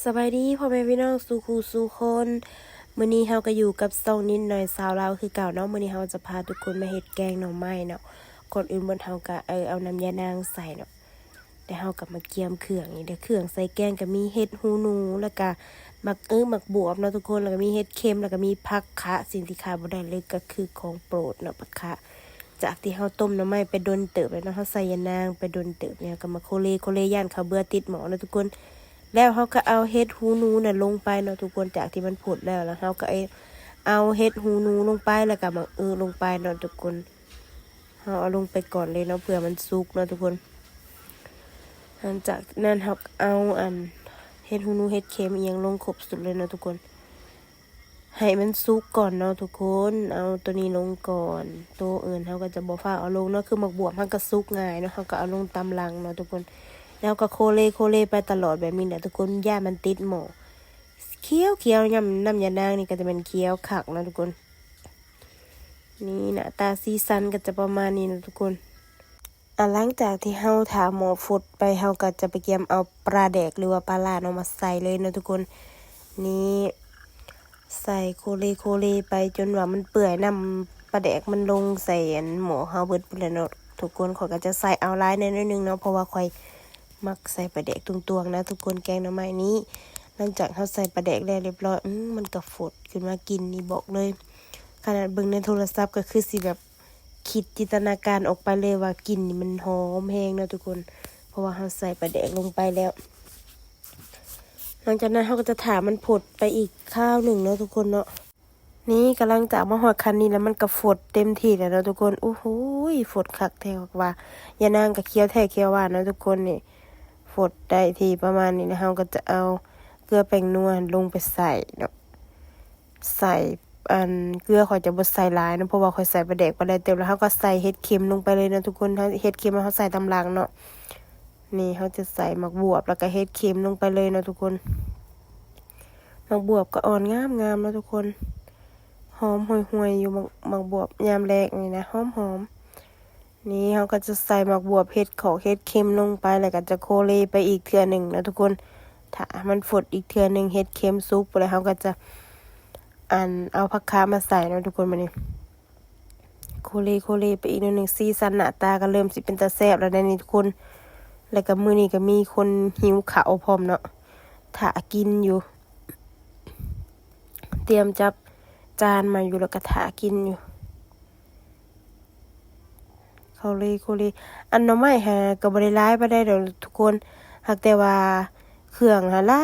สบายดีพ่อแม่พี่น้องสู่คู่สู่คนมื้อนี้เฮาก็อยู่กับซ่องนิดหน่อยสาวลาวคือเก่าเนาะมื้อนี้เฮาจะพาทุกคนมาเฮ็ดแกงหน่อไม้เนาะก่อนอื่นเบิ่นเฮาก็เอาน้ำยานางใส่เนาะแต่เฮาก็มาเกียมเครื่องนี่เด้อเครื่องใส่แกงก็มีเห็ดหูหนูแล้วก็หมักบวบเนาะทุกคนแล้วก็มีเห็ดเค็มแล้วก็มีผักคะสิ่งที่ขาดบ่ได้เลยก็คือของโปรดเนาะผักคะจากที่เฮาต้มหน่อไม้ไปดนเติบแล้วเนาะเฮาใส่ยานางไปดนเติบเนี่ยก็มาโคเลย่านเขาเบื่อติดหมอเนาะทุกคนแล้วเฮาก็เอาเห็ดหูหนูน่ะลงไปเนาะทุกคนจากที่มันผุดแล้วเฮาก็เอาเห็ดหูหนูลงไปแล้วก็ลงไปเนาะทุกคนเฮาเอาลงไปก่อนเลยเนาะเผื่อมันสุกเนาะทุกคนหลังจากนั้นเฮาเอาเห็ดหูหนูเห็ดเค็มอีหยังลงครบสุดเลยเนาะทุกคนให้มันสุกก่อนเนาะทุกคนเอาตัวนี้ลงก่อนตัวอื่นเฮาก็จะบ่ฟ้าวเอาลงเนาะคือหมักบวบมันก็สุกง่ายเนาะเฮาก็เอาลงตามหลังเนาะทุกคนแล้วก็โคเลไปตลอดแบบนี้แหละทุกคนย่ามันติดหม้อเคี้ยวน้ำยานางนี่ก็จะเป็นเคี้ยวคักเนาะทุกคนนี่หน้าตาสีสันก็จะประมาณนี้นะทุกคนหลังจากที่เฮาถาหม้อฟดไปเฮาก็จะไปเกียมเอาปลาแดกหรือว่าปลาลาดเอามาใส่เลยนะทุกคนนี่ใส่โคเลไปจนว่ามันเปื่อยน้ำปลาแดกมันลงใส่หม้อเฮาเบิดพุ่นแหละเนาะทุกคนข้อยก็จะใส่เอาหลายนิดนึงเนาะเพราะว่าข้อยมักใส่ปลาแดกตวงๆนะทุกคนแกงหน่อไม้นี้หลังจากเฮาใส่ปลาแดกแล้วเรียบร้อยมันก็ฝดขึ้นมากินนี่บอกเลยขนาดเบิ่งในโทรศัพท์ก็คือสิแบบคิดจินตนาการออกไปเลยว่ากลิ่นนี่มันหอมแฮงนะทุกคนเพราะว่าเฮาใส่ปลาแดกลงไปแล้วหลังจากนั้นเฮาก็จะถามมันผดไปอีกข้าวหนึ่งเนาะทุกคนเนาะนี่กำลังจะมาฮอดคันนี้แล้วมันก็ฝดเต็มที่แล้วเนาะทุกคนโอ้โหฝดคักแท้ว่ายานางก็เคี้ยวแท้เคี้ยวหวานเนาะทุกคนนี่ฝดได้ที่ประมาณนี้นะเฮาก็จะเอาเกลือแป้งนัวลงไปใส่เนาะใส่เกลือข่อยจะบ่ใส่หลายนะเพราะว่าข่อยใส่ปลาแดกไปได้เต็มแล้วเฮาก็ใส่เห็ดเค็มลงไปเลยนะทุกคนเห็ดเค็มเฮาใส่ตำลังเนาะนี่เฮาจะใส่หมักบวบแล้วก็เห็ดเค็มลงไปเลยนะทุกคนหมักบวบก็อ่อนงามๆนะทุกคนหอมห่วยๆอยู่หมักบวบยามแรกนี่นะหอมๆนี่เฮาก็จะใส่หมักบวบเห็ดเค็มลงไปแล้วก็จะโคเลไปอีกเทื่อนึงนะทุกคนถ้ามันฝดอีกเทื่อนึงเห็ดเค็มสุกแล้วเฮาก็จะเอาผักคะมาใส่เนาะทุกคนมานี่โคเลไปอีกนิดนึงสีสันหน้าตาก็เริ่มสิเป็นตาแซ่บแล้วนี่ทุกคนแล้วก็มื้อนี้ก็มีคนหิวข้าวพร้อมเนาะถ้ากินอยู่เตรียมจับจานมาอยู่แล้วก็ถากินอยู่โคเลหน่อไม้ก็บ่ได้หลายปานใดดอกทุกคนหากแต่ว่าเครื่องหาหลาย